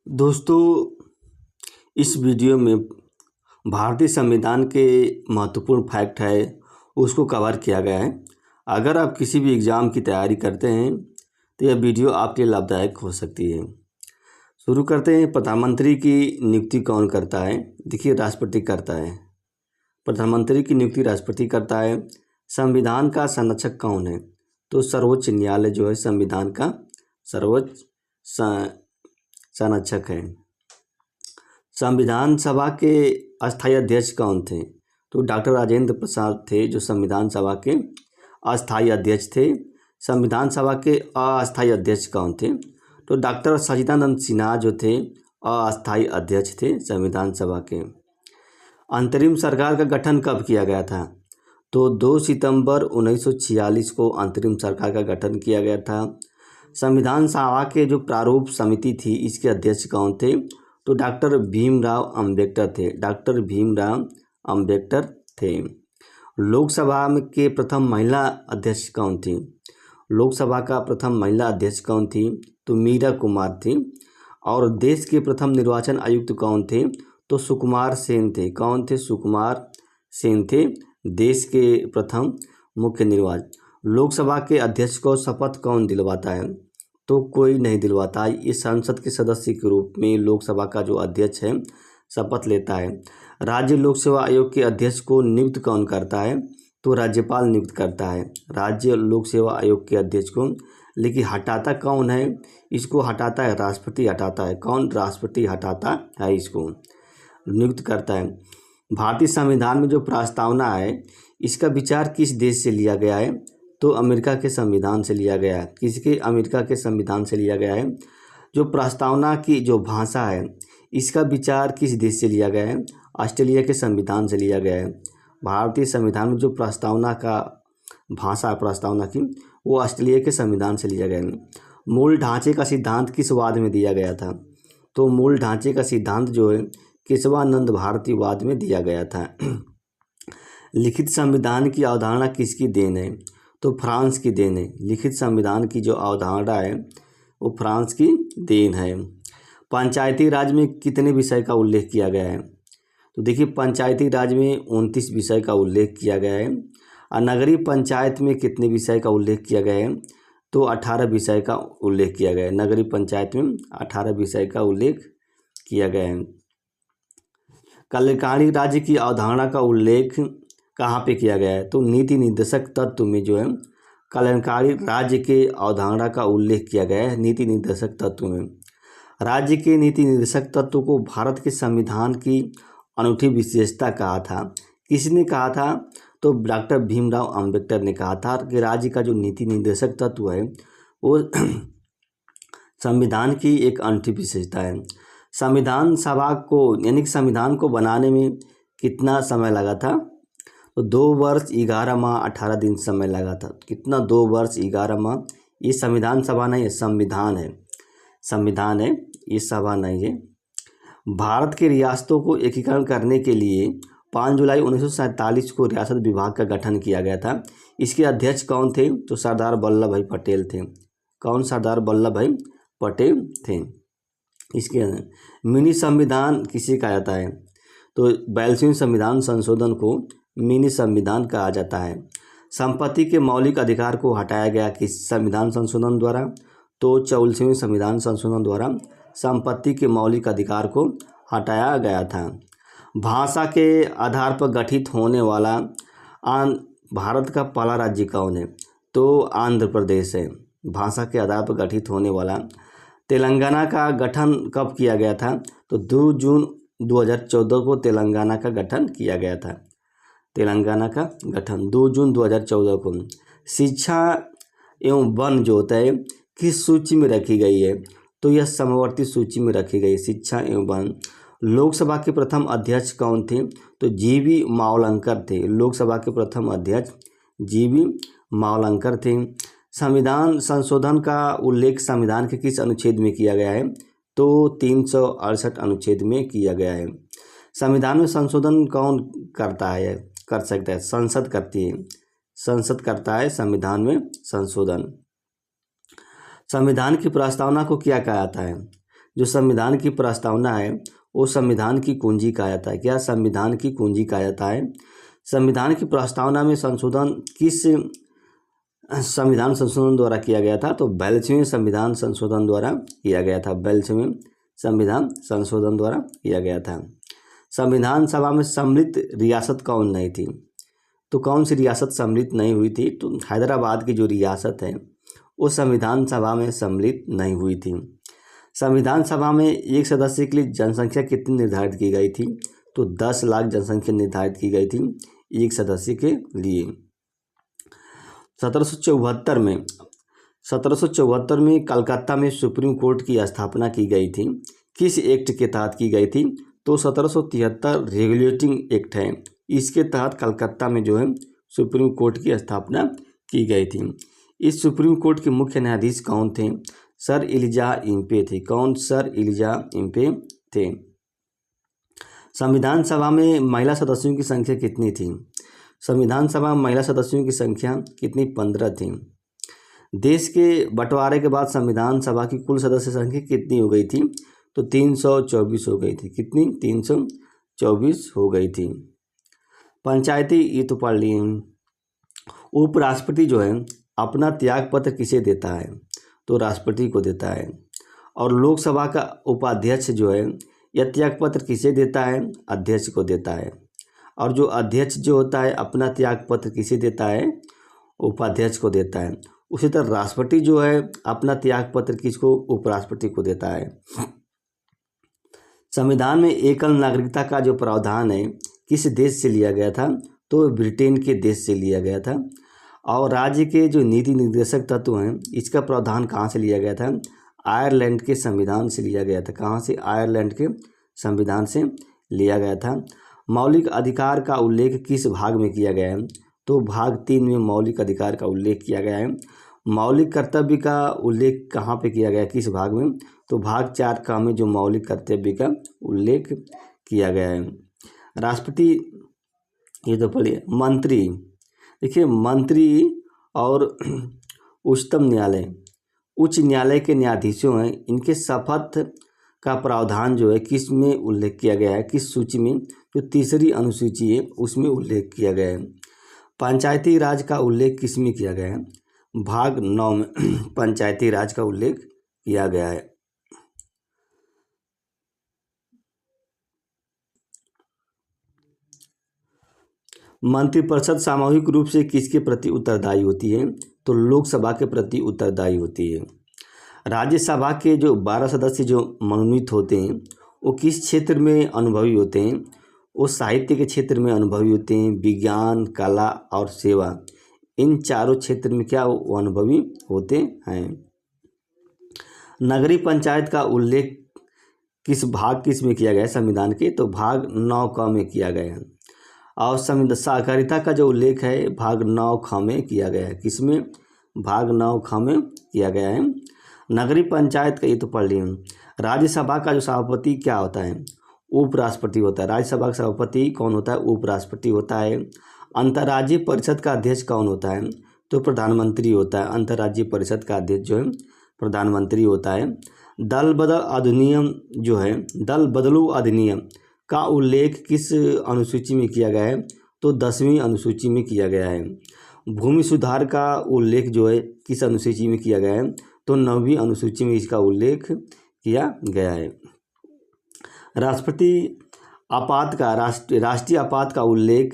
दोस्तों, इस वीडियो में भारतीय संविधान के महत्वपूर्ण फैक्ट है उसको कवर किया गया है। अगर आप किसी भी एग्ज़ाम की तैयारी करते हैं तो यह वीडियो आपके लिए लाभदायक हो सकती है। शुरू करते हैं। प्रधानमंत्री की नियुक्ति कौन करता है? देखिए, राष्ट्रपति करता है। प्रधानमंत्री की नियुक्ति राष्ट्रपति करता है। संविधान का संरक्षक कौन है? तो सर्वोच्च न्यायालय जो है संविधान का सर्वोच्च संरक्षक है। संविधान सभा के अस्थायी अध्यक्ष कौन थे? तो डॉक्टर राजेंद्र प्रसाद थे जो संविधान सभा के अस्थायी अध्यक्ष थे। संविधान सभा के अस्थायी अध्यक्ष कौन थे? तो डॉक्टर सच्चिदानंद सिन्हा जो थे अस्थायी अध्यक्ष थे संविधान सभा के। अंतरिम सरकार का गठन कब किया गया था? तो 2 सितंबर 1946 को अंतरिम सरकार का गठन किया गया था। संविधान सभा के जो प्रारूप समिति थी इसके अध्यक्ष कौन थे? तो डॉक्टर भीमराव अंबेडकर थे। डॉक्टर भीमराव अंबेडकर थे। लोकसभा के प्रथम महिला अध्यक्ष कौन थी? लोकसभा का प्रथम महिला अध्यक्ष कौन थी? तो मीरा कुमार थी। और देश के प्रथम निर्वाचन आयुक्त कौन थे? तो सुकुमार सेन थे। कौन थे? सुकुमार सेन थे देश के प्रथम मुख्य निर्वाचन। लोकसभा के अध्यक्ष को शपथ कौन दिलवाता है? तो कोई नहीं दिलवाता। इस संसद के सदस्य के रूप में लोकसभा का जो अध्यक्ष है शपथ लेता है। राज्य लोक सेवा आयोग के अध्यक्ष को नियुक्त कौन करता है? तो राज्यपाल नियुक्त करता है राज्य लोक सेवा आयोग के अध्यक्ष को। लेकिन हटाता कौन है? इसको हटाता है राष्ट्रपति हटाता है। कौन? राष्ट्रपति हटाता है, इसको नियुक्त करता है। भारतीय संविधान में जो प्रस्तावना है इसका विचार किस देश से लिया गया है? तो अमेरिका के संविधान से लिया गया है। किसके? अमेरिका के संविधान से लिया गया है। जो प्रस्तावना की जो भाषा है इसका विचार किस देश से लिया गया है? ऑस्ट्रेलिया के संविधान से लिया गया है। भारतीय संविधान में जो प्रस्तावना का भाषा प्रस्तावना की वो ऑस्ट्रेलिया के संविधान से लिया गया है। मूल ढांचे का सिद्धांत किस वाद में दिया गया था? तो मूल ढांचे का सिद्धांत जो है केशवानंद भारतीवाद में दिया गया था। लिखित संविधान की अवधारणा किसकी देन है? तो फ्रांस की देन है। लिखित संविधान की जो अवधारणा है वो फ्रांस की देन है। पंचायती राज में कितने विषय का उल्लेख किया गया है? तो देखिए, पंचायती राज में 29 विषय का उल्लेख किया गया है। और नगरीय पंचायत में कितने विषय का उल्लेख किया गया है? तो 18 विषय का उल्लेख किया गया है। नगरीय पंचायत में 18 विषय का उल्लेख किया गया है। कल्याणकारी राज्य की अवधारणा का उल्लेख कहाँ पे किया गया है? तो नीति निर्देशक तत्व में जो है कल्याणकारी राज्य के अवधारणा का उल्लेख किया गया है नीति निर्देशक तत्व में। राज्य के नीति निर्देशक तत्व को भारत के संविधान की अनूठी विशेषता कहा था। किसने कहा था? तो डॉक्टर भीमराव अंबेडकर ने कहा था कि राज्य का जो नीति निर्देशक तत्व है वो संविधान की एक अनूठी विशेषता है। संविधान सभा को यानी कि संविधान को बनाने में कितना समय लगा था? तो 2 वर्ष 11 माह 18 दिन समय लगा था। कितना? 2 वर्ष 11 माह। ये संविधान सभा नहीं है, संविधान है। संविधान है, ये सभा नहीं है। भारत के रियासतों को एकीकरण करने के लिए 5 जुलाई 1947 को रियासत विभाग का गठन किया गया था। इसके अध्यक्ष कौन थे? तो सरदार वल्लभ भाई पटेल थे। कौन? सरदार वल्लभ भाई पटेल थे। इसके मिनी संविधान किसे कहा जाता है? तो 42वें संविधान संशोधन को मिनी संविधान कहा जाता है। संपत्ति के मौलिक अधिकार को हटाया गया किस संविधान संशोधन द्वारा? तो 44वें संविधान संशोधन द्वारा संपत्ति के मौलिक अधिकार को हटाया गया था। भाषा के आधार पर गठित होने वाला भारत का पहला राज्य कौन है? तो आंध्र प्रदेश है। भाषा के आधार पर गठित होने वाला। तेलंगाना का गठन कब किया गया था? तो 2 जून 2014 को तेलंगाना का गठन किया गया था। तेलंगाना का गठन 2 जून 2014 को। शिक्षा एवं वन जो होता है किस सूची में रखी गई है? तो यह समवर्ती सूची में रखी गई शिक्षा एवं वन। लोकसभा के प्रथम अध्यक्ष कौन थे? तो जीवी मावलंकर थे। लोकसभा के प्रथम अध्यक्ष जीवी मावलंकर थे। संविधान संशोधन का उल्लेख संविधान के किस अनुच्छेद में किया गया है? तो 368 अनुच्छेद में किया गया है। संविधान में संशोधन कौन करता है? कर सकता है? संसद करती है। संसद करता है संविधान में संशोधन। संविधान की प्रस्तावना को क्या कहा जाता है? जो संविधान की प्रस्तावना है वो संविधान की कुंजी कहा जाता है। क्या? संविधान की कुंजी कहा जाता है। संविधान की प्रस्तावना में संशोधन किस संविधान संशोधन द्वारा किया गया था? तो 42वें संविधान संशोधन द्वारा किया गया था। 42वें संविधान संशोधन द्वारा किया गया था। संविधान सभा में सम्मिलित रियासत कौन नहीं थी? तो कौन सी रियासत सम्मिलित नहीं हुई थी? तो हैदराबाद की जो रियासत है वो संविधान सभा में सम्मिलित नहीं हुई थी। संविधान सभा में एक सदस्य के लिए जनसंख्या कितनी निर्धारित की गई थी? तो 10 लाख जनसंख्या निर्धारित की गई थी एक सदस्य के लिए। 1774 में कलकत्ता में सुप्रीम कोर्ट की स्थापना की गई थी। किस एक्ट के तहत की गई थी? तो 1773 रेगुलेटिंग एक्ट है, इसके तहत कलकत्ता में जो है सुप्रीम कोर्ट की स्थापना की गई थी। इस सुप्रीम कोर्ट के मुख्य न्यायाधीश कौन थे? सर एलिजा इम्पे थे। कौन? सर एलिजा इम्पे थे। संविधान सभा में महिला सदस्यों की संख्या कितनी थी? संविधान सभा में महिला सदस्यों की संख्या कितनी? 15 थी। देश के बंटवारे के बाद संविधान सभा की कुल सदस्य संख्या कितनी हो गई थी? तो 324 हो गई थी। कितनी? 324 हो गई थी। पंचायती, ये तो पढ़ लिए। उपराष्ट्रपति जो है अपना त्याग पत्र किसे देता है? तो राष्ट्रपति को देता है। और लोकसभा का उपाध्यक्ष जो है यह त्याग पत्र किसे देता है? अध्यक्ष को देता है। और जो अध्यक्ष जो होता है अपना त्याग पत्र किसे देता है? उपाध्यक्ष को देता है। उसी तरह राष्ट्रपति जो है अपना त्याग पत्र किसको? उपराष्ट्रपति को देता है। संविधान में एकल नागरिकता का जो प्रावधान है किस देश से लिया गया था? तो ब्रिटेन के देश से लिया गया था। और राज्य के जो नीति निर्देशक तत्व हैं इसका प्रावधान कहाँ से लिया गया था? आयरलैंड के संविधान से लिया गया था। कहाँ से? आयरलैंड के संविधान से लिया गया था। मौलिक अधिकार का उल्लेख किस भाग में किया गया है? तो भाग 3 में मौलिक अधिकार का उल्लेख किया गया है। मौलिक कर्तव्य का उल्लेख कहाँ पे किया गया है? किस भाग में? तो भाग 4 का में जो मौलिक कर्तव्य का उल्लेख किया गया है। राष्ट्रपति, ये तो पढ़िए। मंत्री, देखिए मंत्री और उच्चतम न्यायालय, उच्च न्यायालय के न्यायाधीशों हैं, इनके शपथ का प्रावधान जो है किस में उल्लेख किया गया है? किस सूची में? जो तीसरी अनुसूची है उसमें उल्लेख किया गया है। पंचायती राज का उल्लेख किस में किया गया है? भाग 9 में पंचायती राज का उल्लेख किया गया है। मंत्रिपरिषद सामूहिक रूप से किसके प्रति उत्तरदायी होती है? तो लोकसभा के प्रति उत्तरदायी होती है। राज्यसभा के जो 12 सदस्य जो मनोनीत होते हैं वो किस क्षेत्र में अनुभवी होते हैं? वो साहित्य के क्षेत्र में अनुभवी होते हैं, विज्ञान, कला और सेवा, इन चारों क्षेत्र में क्या वो अनुभवी होते हैं। नगरीय पंचायत का उल्लेख किस में किया गया है संविधान के? तो भाग 9 क में किया गया है। और सहकारिता का जो उल्लेख है भाग 9 ख में किया गया है। किसमें? भाग 9 ख में किया गया है। नगरीय पंचायत का ये तो पढ़ लिए। राज्यसभा का जो सभापति क्या होता है? उपराष्ट्रपति होता है। राज्यसभा का सभापति कौन होता है? उपराष्ट्रपति होता है। अंतर्राज्यीय परिषद का अध्यक्ष कौन होता है? तो प्रधानमंत्री होता है। अंतर्राज्यीय परिषद का अध्यक्ष जो है प्रधानमंत्री होता है। दल बदल अधिनियम जो है, दल बदलू अधिनियम का उल्लेख किस अनुसूची में किया गया है? तो 10वीं अनुसूची में किया गया है। भूमि सुधार का उल्लेख जो है किस अनुसूची में किया गया है? तो 9वीं अनुसूची में इसका उल्लेख किया गया है। राष्ट्रपति आपात का राष्ट्रीय आपात का उल्लेख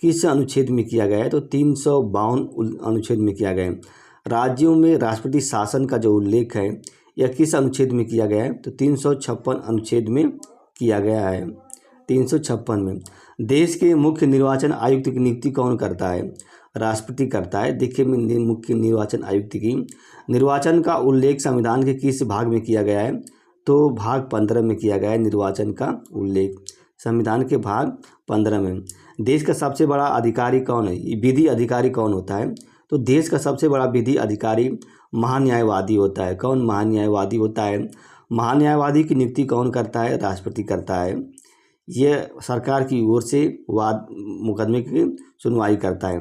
किस अनुच्छेद में किया गया है? तो 352 अनुच्छेद में किया गया है। राज्यों में राष्ट्रपति शासन का जो उल्लेख है यह किस अनुच्छेद में किया गया है? तो 356 अनुच्छेद में किया गया है। 356 में। देश के मुख्य निर्वाचन आयुक्त की नियुक्ति कौन करता है? राष्ट्रपति करता है। देखिए मुख्य निर्वाचन आयुक्त की निर्वाचन का उल्लेख संविधान के किस भाग में किया गया है? तो भाग 15 में किया गया है निर्वाचन का उल्लेख, संविधान के भाग 15 में। देश का सबसे बड़ा अधिकारी कौन है? विधि अधिकारी कौन होता है? तो देश का सबसे बड़ा विधि अधिकारी महान्यायवादी होता है। कौन? महान्यायवादी होता है। महान्यायवादी की नियुक्ति कौन करता है? राष्ट्रपति करता है। यह सरकार की ओर से वाद मुकदमे की सुनवाई करता है।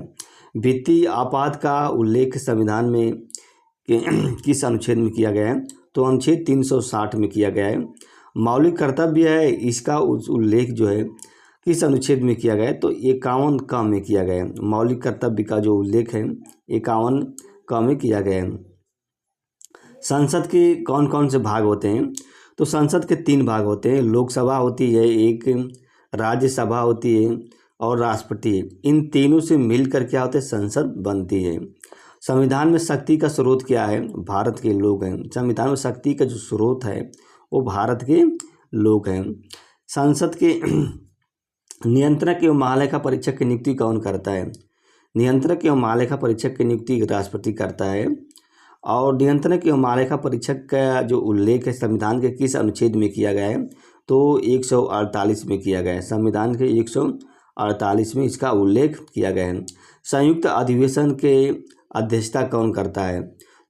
वित्तीय आपात का उल्लेख संविधान में किस अनुच्छेद में किया गया है? तो अनुच्छेद 360 में किया गया है। मौलिक कर्तव्य है, इसका उल्लेख जो है किस अनुच्छेद में किया गया है, तो 51 क में किया गया है। मौलिक कर्तव्य का जो उल्लेख है 51 क में किया गया है। संसद के कौन कौन से भाग होते हैं, तो संसद के 3 भाग होते हैं। लोकसभा होती है, एक राज्यसभा होती है और राष्ट्रपति। इन तीनों से मिलकर क्या होता है, संसद बनती है। संविधान में शक्ति का स्रोत क्या है, भारत के लोग हैं। संविधान में शक्ति का जो स्रोत है वो भारत के लोग हैं। संसद के नियंत्रक एवं महालेखा परीक्षक की नियुक्ति कौन करता है, नियंत्रक एवं महालेखा परीक्षक की नियुक्ति राष्ट्रपति करता है। और नियंत्रक एवं महालेखा परीक्षक का जो उल्लेख है संविधान के किस अनुच्छेद में किया गया है, तो 148 में किया गया है। संविधान के 148 में इसका उल्लेख किया गया है। संयुक्त अधिवेशन के अध्यक्षता कौन करता है,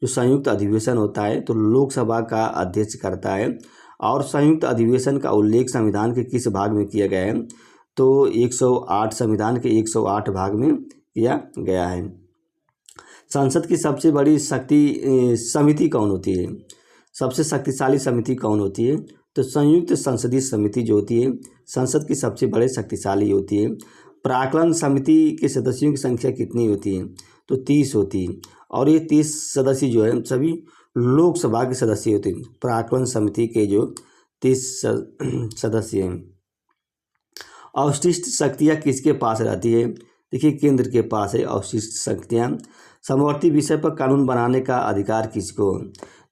जो संयुक्त अधिवेशन होता है तो लोकसभा का अध्यक्ष करता है। और संयुक्त अधिवेशन का उल्लेख संविधान के किस भाग में किया गया है, तो 108 संविधान के 108 भाग में किया गया है। संसद की सबसे बड़ी शक्ति समिति कौन होती है, सबसे शक्तिशाली समिति कौन होती है, तो संयुक्त संसदीय समिति जो होती है संसद की सबसे बड़े शक्तिशाली होती है। प्राक्कलन समिति के सदस्यों की संख्या कितनी होती है, तो 30 होती है। और ये 30 सदस्य जो है सभी लोकसभा के सदस्य होते हैं। प्राक्कलन समिति के जो 30 सदस्य हैं। अवशिष्ट शक्तियाँ किसके पास रहती है, देखिए केंद्र के पास है अवशिष्ट शक्तियाँ। समवर्ती विषय पर कानून बनाने का अधिकार किसको,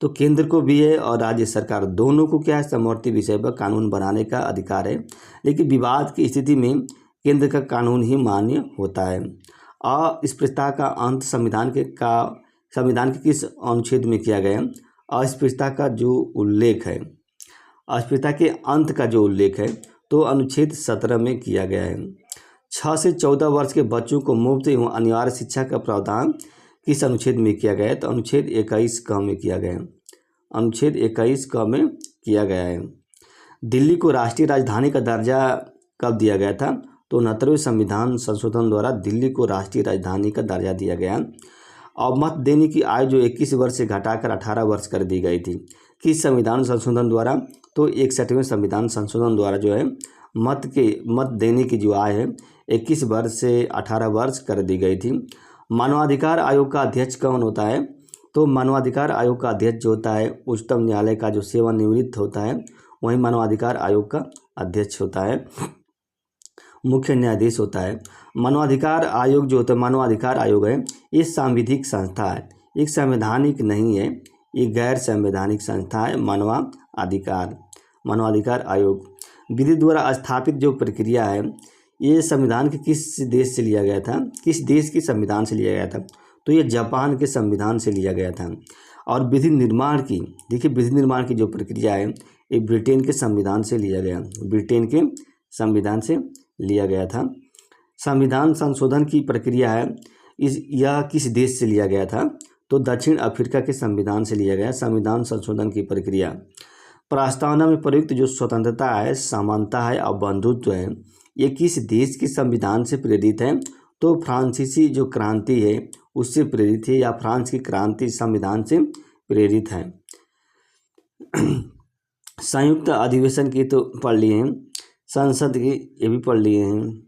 तो केंद्र को भी है और राज्य सरकार दोनों को क्या है, समवर्ती विषय पर कानून बनाने का अधिकार है। लेकिन विवाद की स्थिति में केंद्र का कानून ही मान्य होता है। अस्पृश्यता का अंत संविधान के किस अनुच्छेद में किया गया है, अस्पृश्यता का जो उल्लेख है, अस्पृश्यता के अंत का जो उल्लेख है तो अनुच्छेद 17 में किया गया है। 6 से 14 वर्ष के बच्चों को मुफ्त एवं अनिवार्य शिक्षा का प्रावधान किस अनुच्छेद में किया गया है, तो अनुच्छेद 21 क में किया गया है। अनुच्छेद 21 क में किया गया है। दिल्ली को राष्ट्रीय राजधानी का दर्जा कब दिया गया था, तो 69वें संविधान संशोधन द्वारा दिल्ली को राष्ट्रीय राजधानी का दर्जा दिया गया। और मत देने की आयु जो 21 वर्ष से घटाकर 18 वर्ष कर दी गई थी, किस संविधान संशोधन द्वारा, तो 61वें संविधान संशोधन द्वारा जो है मत देने की जो आयु है 21 वर्ष से 18 वर्ष कर दी गई थी। मानवाधिकार आयोग का अध्यक्ष कौन होता है, तो मानवाधिकार आयोग का अध्यक्ष जो होता है उच्चतम न्यायालय का जो सेवानिवृत्त होता है वही मानवाधिकार आयोग का अध्यक्ष होता है, मुख्य न्यायाधीश होता है। मानवाधिकार आयोग जो होता है, मानवाधिकार आयोग है ये सांविधिक संस्था है, एक संवैधानिक नहीं है, ये गैर संवैधानिक संस्था है। मानवाधिकार आयोग विधि द्वारा स्थापित जो प्रक्रिया है ये संविधान के किस देश से लिया गया था, किस देश के संविधान से लिया गया था, तो ये जापान के संविधान से लिया गया था। और विधि निर्माण की, देखिए विधि निर्माण की जो प्रक्रिया है ये ब्रिटेन के संविधान से लिया गया, ब्रिटेन के संविधान से लिया गया था। संविधान संशोधन की प्रक्रिया है यह किस देश से लिया गया था, तो दक्षिण अफ्रीका के संविधान से लिया गया संविधान संशोधन की प्रक्रिया। प्रस्तावना में प्रयुक्त जो स्वतंत्रता है, समानता है और बंधुत्व है ये किस देश के संविधान से प्रेरित है, तो फ्रांसीसी जो क्रांति है उससे प्रेरित है, या फ्रांस की क्रांति संविधान से प्रेरित है। संयुक्त अधिवेशन की तो पढ़ लिए हैं, संसद की ये भी पढ़ लिए हैं।